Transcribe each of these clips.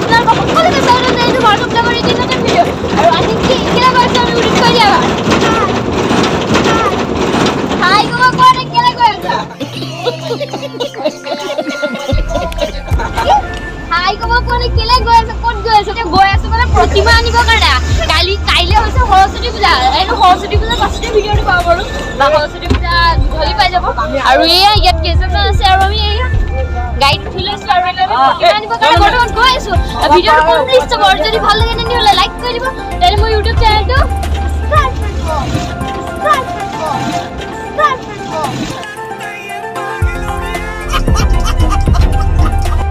আপোনালোকক সকলোকে স্বাগতম জনাইছোঁ ভাৰ্গৱ ব্লগৰ এই নতুন ভিডিঅ'। আৰু আজি কি কেলা কৰিছে আমি উল্লেখ কৰি দিয়া হাই ক'ব কোৱা নাই কেলা কৈ আছা হাই ক'ব কোৱা নাই কেলা গৈ আছে ক'ত গৈ আছে গৈ আছে মানে প্ৰতিমা আনিবৰ কাৰণে কাইলৈ হৈছে সৰস্বতী পূজা এইটো সৰস্বতী পূজাৰ পাছতে ভিডিঅ'টো পাব বাৰু বা সৰস্বতী পূজা গধূলি পাই যাব আৰু এয়া ইয়াত কেইজনমান আছে আৰু আমি এয়া গাইড উঠি লৈছোঁ আৰু আমি প্ৰতিমা আনিবৰ কাৰণে বৰ্তমান গৈ আছোঁ ভিডিঅ'টো কমপ্লিট চাব আৰু যদি ভাল লাগে তেন্তে লাইক কৰি দিব তেন্তে মোৰ ইউটিউব চেনেলটো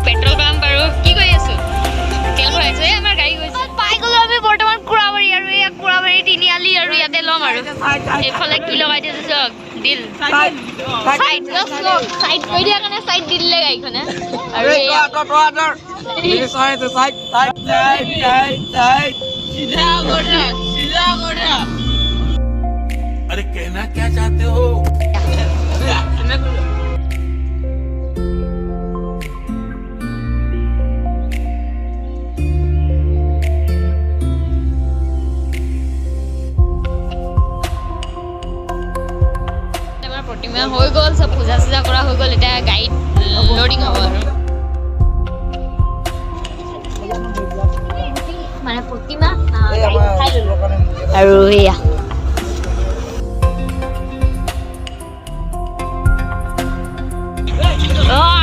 পেট্ৰল পাম্প আৰু কি কৰি আছোঁ তেল ভৰাইছোঁ এই আমাৰ গাড়ী গৈছে পাই গ'লোঁ আমি বৰ্তমান কুৰাবাৰী আৰু এই কুৰাবাৰী তিনিআলি আৰু ইয়াতে ল'ম আৰু এইফালে কি লগাই দিছে চাওক দিল চাইড কৰি দিয়া কাৰণে চাইড দি দিলে গাড়ীখনে আৰু अरे कहना क्या चाहते हो প্ৰতিমা হৈ গ'ল চব পূজা চূজা কৰা হৈ গ'ল এতিয়া গাড়ীত লোডিং হ'ব আৰু মানে প্ৰতিমা আৰু এয়া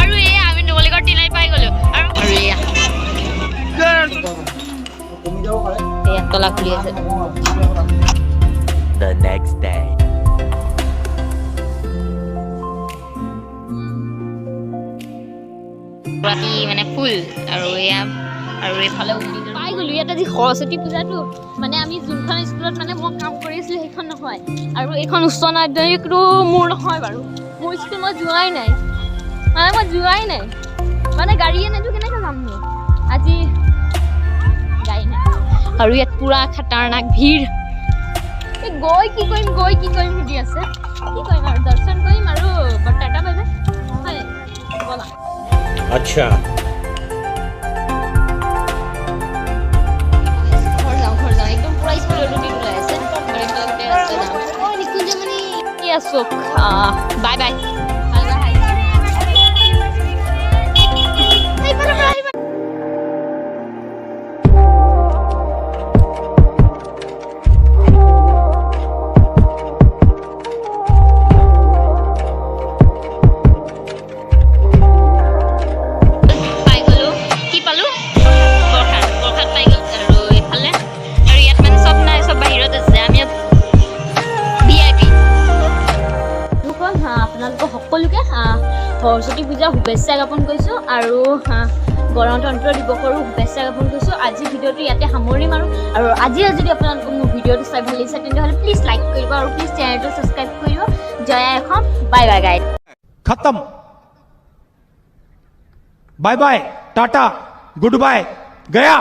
আৰু এয়া আমি নগলিগড় তিনিআলি পাই গ'লো আৰু এয়া তলা খুলি আছে The next day ৰাতি মানে ফুল আৰু এয়া আৰু এইফালে পাই গ'লোঁ ইয়াত আজি সৰস্বতী পূজাটো মানে আমি যোনখন স্কুলত মানে মই কাম কৰি আছিলোঁ সেইখন নহয় আৰু এইখন উচ্চ মাধ্যমিকটো মোৰ নহয় বাৰু মোৰ স্কুল মই যোৱাই নাই মানে গাড়ীয়ে নাইতো কেনেকৈ যাম নো আজি গাড়ী নাই আৰু ইয়াত পুৰা খাটাৰনাক ভিৰ গৈ কি কৰিম সুধি আছে কি কৰিম আৰু দৰ্শন কৰিম আৰু টাটা বাজে হয় ব'লা अच्छा घर जाओ एकदम पूरा स्पीड रूटीन ओলাই আছে মানে গোটেই ৰাস্তা যাম ওই নিকুঞ্জমণি কি আছো বাই বাই সকলোকে সৰস্বতী পূজা শুভেচ্ছা জ্ঞাপন কৰিছোঁ আৰু গণতন্ত্ৰ দিৱসৰো শুভেচ্ছা জ্ঞাপন কৰিছোঁ আজি ভিডিঅ'টো ইয়াতে সামৰিম আৰু আজি যদি আপোনালোকে মোৰ ভিডিঅ'টো চাই ভাল লাগিছে তেন্তে প্লিজ লাইক কৰিব আৰু প্লিজ চেনেলটো ছাবস্ক্ৰাইব কৰিব জয়া এখন বাই বাই গাইড खत्म bye bye ta-ta good bye गया